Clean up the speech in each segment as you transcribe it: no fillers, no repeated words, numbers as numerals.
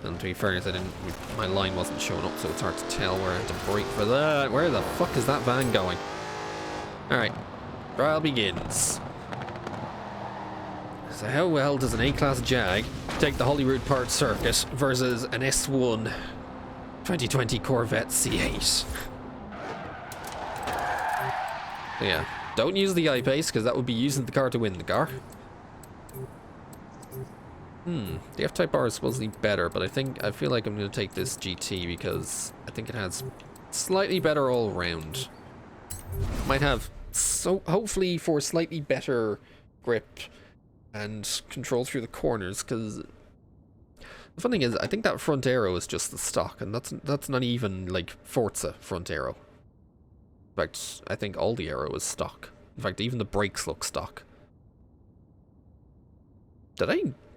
And to be fair, my line wasn't showing up, so it's hard to tell where I had to brake for that. Where the fuck is that van going? Alright, trial begins. So how well does an A-class Jag take the Holyrood Park circuit versus an S1 2020 Corvette C8? So yeah, don't use the I-Pace, because that would be using the car to win the car. The F-Type R is supposedly better, but I feel like I'm going to take this GT because I think it has slightly better all-round. Might have, so hopefully for slightly better grip and control through the corners, because the fun thing is, I think that front aero is just the stock, and that's not even like Forza front aero. In fact, I think all the aero is stock. In fact, even the brakes look stock.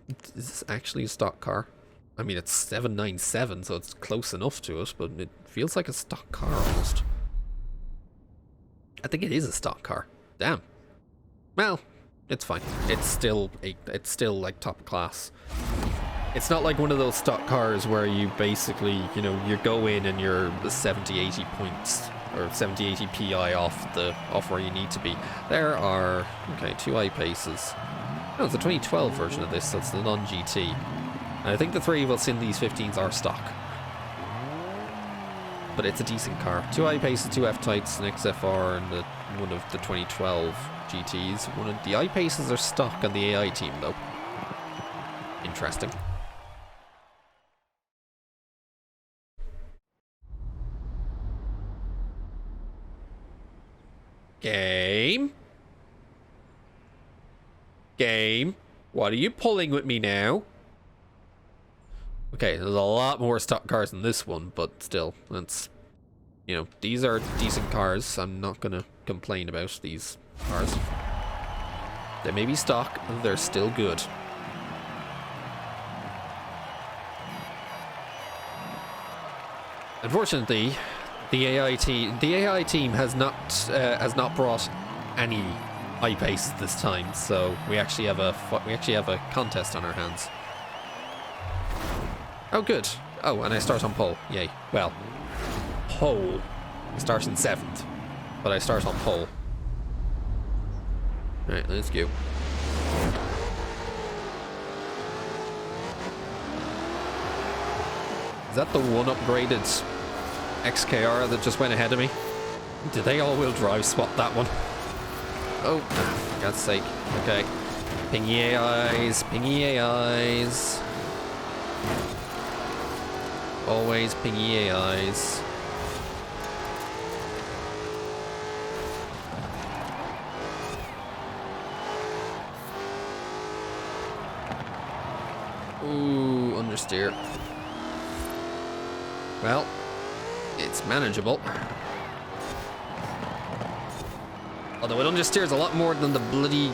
Is this actually a stock car? I mean, it's 797, so it's close enough to it, but it feels like a stock car almost. I think it is a stock car. Damn. Well, it's fine. It's still like top class. It's not like one of those stock cars where you basically, you know, you go in and you're 70, 80 points or 70, 80 PI off where you need to be. There are, okay, 2 I-Paces. No, it's the 2012 version of this, so it's the non-GT. And I think the 3 of us in these 15s are stock. But it's a decent car. 2 I-Paces, 2 F-Types, an XFR, and one of the 2012 GTs. One of the I-Paces are stock on the AI team, though. Interesting. Game? Game? What are you pulling with me now? Okay, there's a lot more stock cars than this one, but still, that's, you know, these are decent cars. I'm not gonna complain about these cars. They may be stock, and they're still good. Unfortunately, the AI team has not brought any I-Paces this time, so we actually have a contest on our hands. Oh, good. Oh, and I start on pole. Yay. Well, pole. I start in 7th, but I start on pole. Right, let's go. Is that the one upgraded XKR that just went ahead of me? Did they all-wheel drive swap that one? Oh, for God's sake. Okay. Pingy AIs, pingy AIs. Always pingy AIs. Ooh, understeer. Well, it's manageable. Although it understeers a lot more than the bloody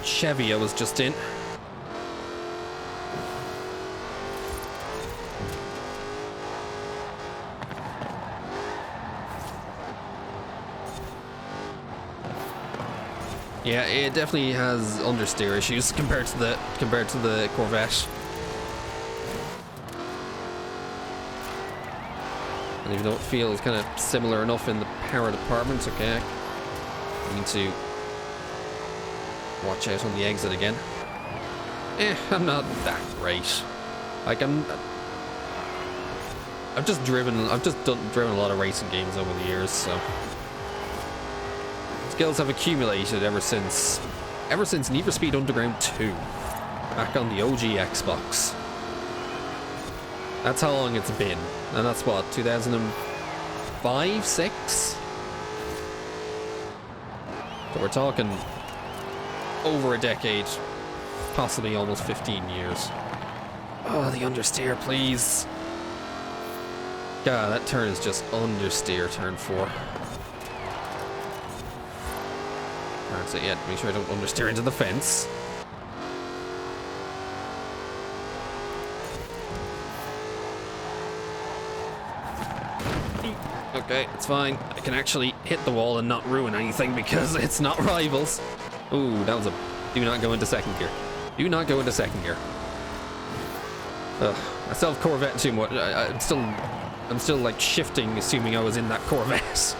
Chevy I was just in. Yeah, it definitely has understeer issues compared to the Corvette. And even though it feels kind of similar enough in the power department, okay, I need to watch out on the exit again. I'm not that great. Like I've just driven a lot of racing games over the years, so skills have accumulated ever since Need for Speed Underground 2, back on the OG Xbox. That's how long it's been, and that's what, 2005, 6? So we're talking over a decade, possibly almost 15 years. Oh, the understeer, please. God, that turn is just understeer, turn 4. That's it yet. Make sure I don't understeer into the fence. Okay, it's fine. I can actually hit the wall and not ruin anything because it's not rivals. Ooh, that was a... Do not go into second gear. Do not go into second gear. Ugh, I still have Corvette too much. I'm still like shifting, assuming I was in that Corvette.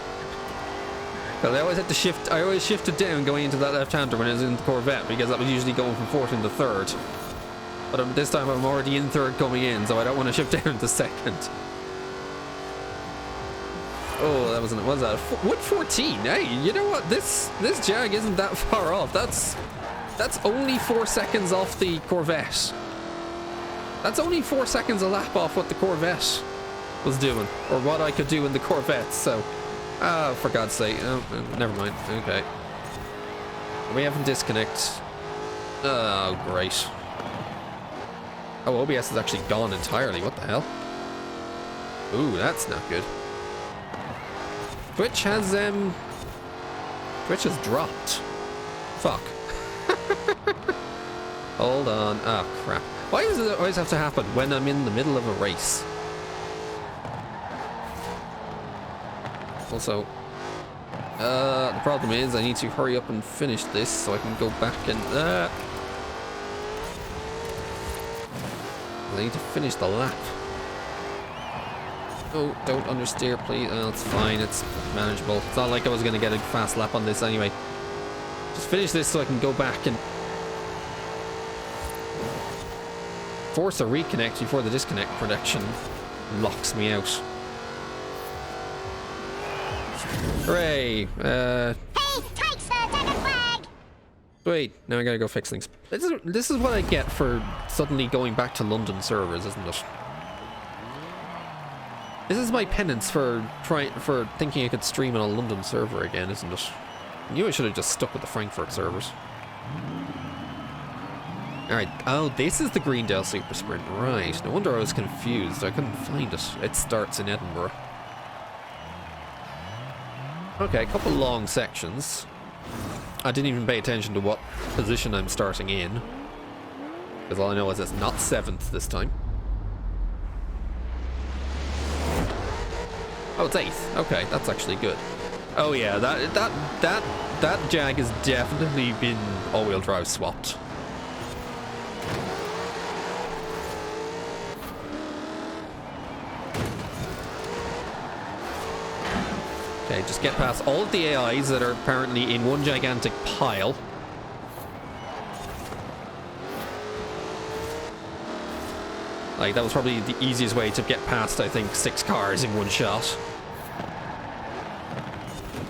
Well, I always had to shift. I always shifted down going into that left-hander when I was in the Corvette because that was usually going from fourth into third. But this time I'm already in third coming in, so I don't want to shift down to second. Oh, that wasn't. What was that? 114. Hey, you know what? This Jag isn't that far off. That's only 4 seconds off the Corvette. That's only 4 seconds a lap off what the Corvette was doing, or what I could do in the Corvette. So, for God's sake, oh, never mind. Okay, we haven't disconnect. Oh, great. Oh, OBS is actually gone entirely. What the hell? Ooh, that's not good. Twitch has dropped. Fuck. Hold on. Oh, crap. Why does it always have to happen when I'm in the middle of a race? Also, the problem is I need to hurry up and finish this so I can go back and... I need to finish the lap. Oh, don't understeer, please. Oh, it's fine. It's manageable. It's not like I was going to get a fast lap on this anyway. Just finish this so I can go back and force a reconnect before the disconnect protection locks me out. Hooray! Hey, takes the second flag. Wait, now I gotta go fix things. This is what I get for suddenly going back to London servers, isn't it? This is my penance for thinking I could stream on a London server again, isn't it? I knew I should have just stuck with the Frankfurt servers. Alright, oh, this is the Greendale Super Sprint, right. No wonder I was confused, I couldn't find it. It starts in Edinburgh. Okay, a couple long sections. I didn't even pay attention to what position I'm starting in, because all I know is it's not 7th this time. Oh, it's 8th. Okay, that's actually good. Oh yeah, that Jag has definitely been all-wheel drive swapped. Okay, just get past all of the AIs that are apparently in one gigantic pile. Like, that was probably the easiest way to get past, I think, 6 cars in one shot.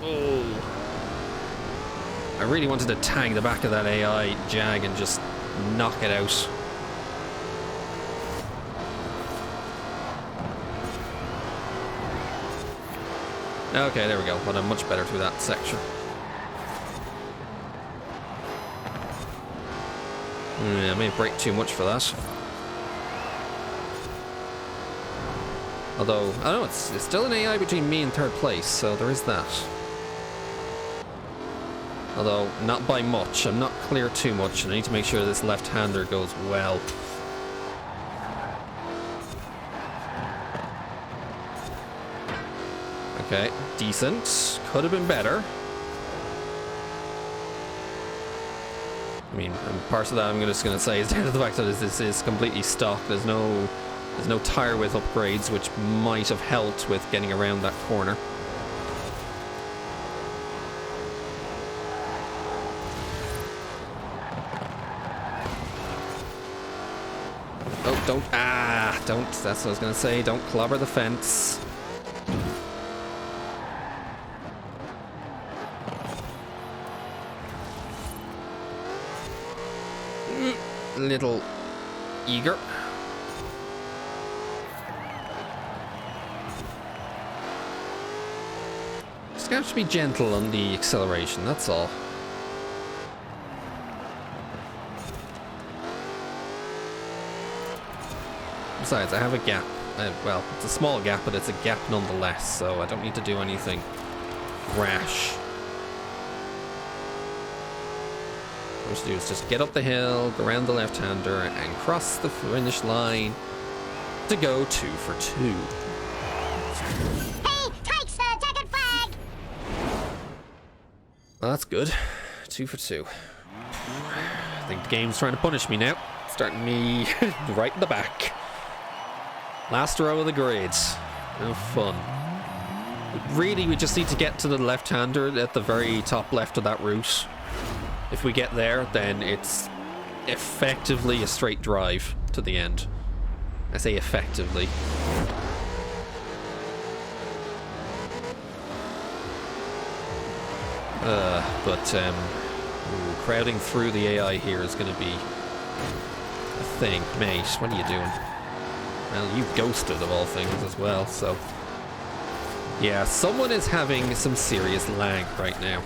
Oh. I really wanted to tag the back of that AI Jag and just knock it out. Okay, there we go. But I'm much better through that section. Yeah, I may brake too much for that. Although, I don't know, it's still an AI between me and 3rd place, so there is that. Although, not by much. I'm not clear too much, and I need to make sure this left-hander goes well. Okay, decent. Could have been better. I mean, and part of that I'm just going to say is down to the fact that this is completely stock. There's no tire width upgrades, which might have helped with getting around that corner. Oh, don't, that's what I was going to say, don't clobber the fence. Little eager. Just have to be gentle on the acceleration, that's all. Besides, I have a gap. Well, it's a small gap, but it's a gap nonetheless, so I don't need to do anything rash. What we should do is just get up the hill, go around the left-hander, and cross the finish line to go 2 for 2. He takes the second flag. Well, that's good. 2 for 2. I think the game's trying to punish me now. Starting me right in the back. Last row of the grades. How fun. Really, we just need to get to the left-hander at the very top left of that route. If we get there, then it's effectively a straight drive to the end. I say effectively. Crowding through the AI here is going to be a thing. Mate, what are you doing? Well, you ghosted of all things as well, so... Yeah, someone is having some serious lag right now.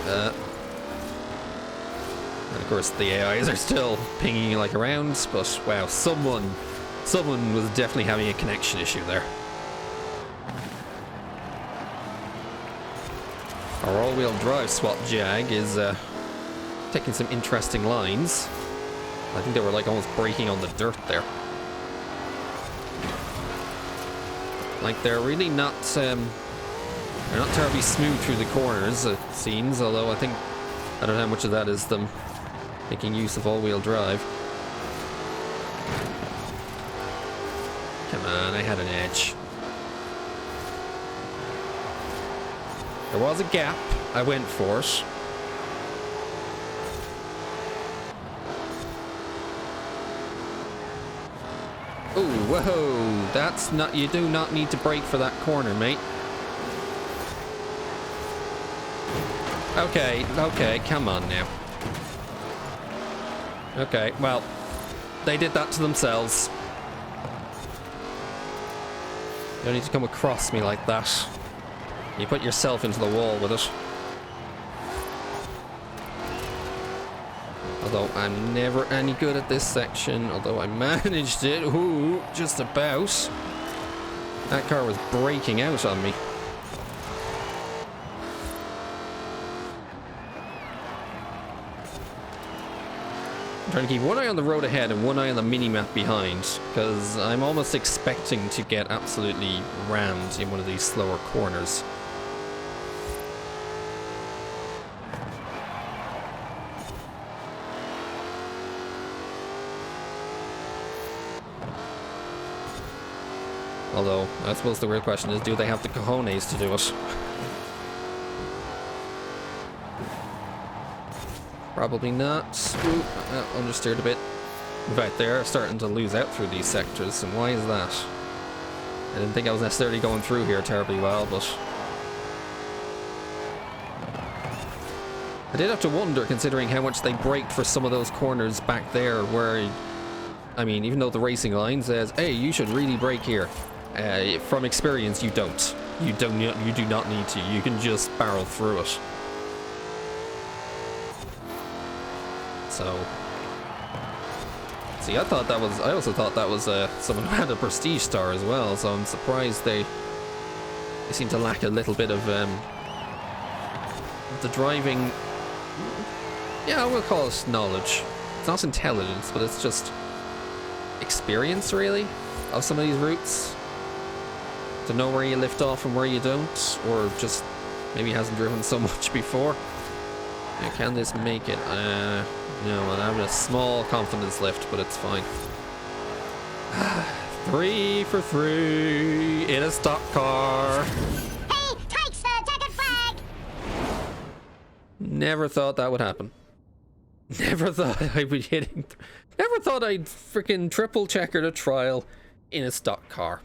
And of course the AIs are still pinging like around, but wow, someone was definitely having a connection issue there. Our all-wheel drive swap Jag is taking some interesting lines. I think they were like almost braking on the dirt there. Like they're really not they're not terribly smooth through the corners, it seems, although I don't know how much of that is them making use of all-wheel drive. Come on, I had an edge. There was a gap. I went for it. Ooh, whoa! That's not. You do not need to brake for that corner, mate. Okay, come on now. Okay, well, they did that to themselves. You don't need to come across me like that. You put yourself into the wall with it. Although I'm never any good at this section, although I managed it. Ooh, just about. That car was braking out on me. I'm trying to keep one eye on the road ahead and one eye on the mini-map behind, because I'm almost expecting to get absolutely rammed in one of these slower corners. Although, I suppose the real question is, do they have the cojones to do it? Probably not. Ooh, understeered a bit. In fact, they're starting to lose out through these sectors, and why is that? I didn't think I was necessarily going through here terribly well, but... I did have to wonder, considering how much they braked for some of those corners back there, where... I mean, even though the racing line says, hey, you should really brake here. From experience, you don't. You do not need to. You can just barrel through it. So, see, I also thought that was someone who had a prestige star as well. So I'm surprised they seem to lack a little bit of the driving. Yeah, I will call it knowledge. It's not intelligence, but it's just experience, really, of some of these routes. To know where you lift off and where you don't, or just maybe hasn't driven so much before. Now, can this make it? No, I'm having a small confidence lift, but it's fine. 3 for 3 in a stock car. Hey, takes the checkered flag! Never thought that would happen. Never thought I'd be hitting. Never thought I'd freaking triple checkered a trial in a stock car.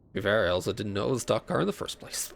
To be fair, I also didn't know it was a stock car in the first place.